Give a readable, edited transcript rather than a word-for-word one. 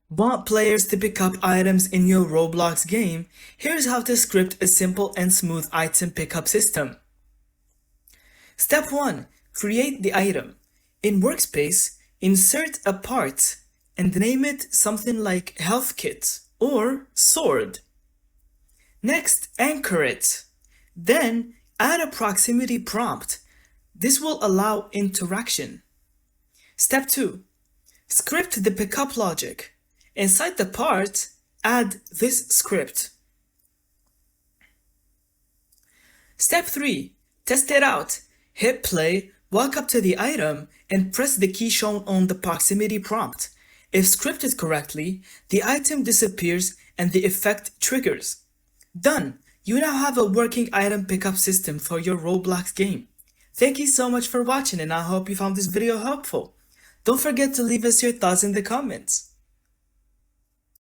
Want players to pick up items in your Roblox game? Here's how to script a simple and smooth item pickup system. Step 1. Create the item. In Workspace, insert a part and name it something like Health Kit or Sword. Next, anchor it. Then, add a proximity prompt. This will allow interaction. Step 2. Script the pickup logic. Inside the part, add this script. Step 3. Test it out. Hit play, walk up to the item, and press the key shown on the proximity prompt. If scripted correctly, the item disappears and the effect triggers. Done! You now have a working item pickup system for your Roblox game. Thank you so much for watching, and I hope you found this video helpful. Don't forget to leave us your thoughts in the comments.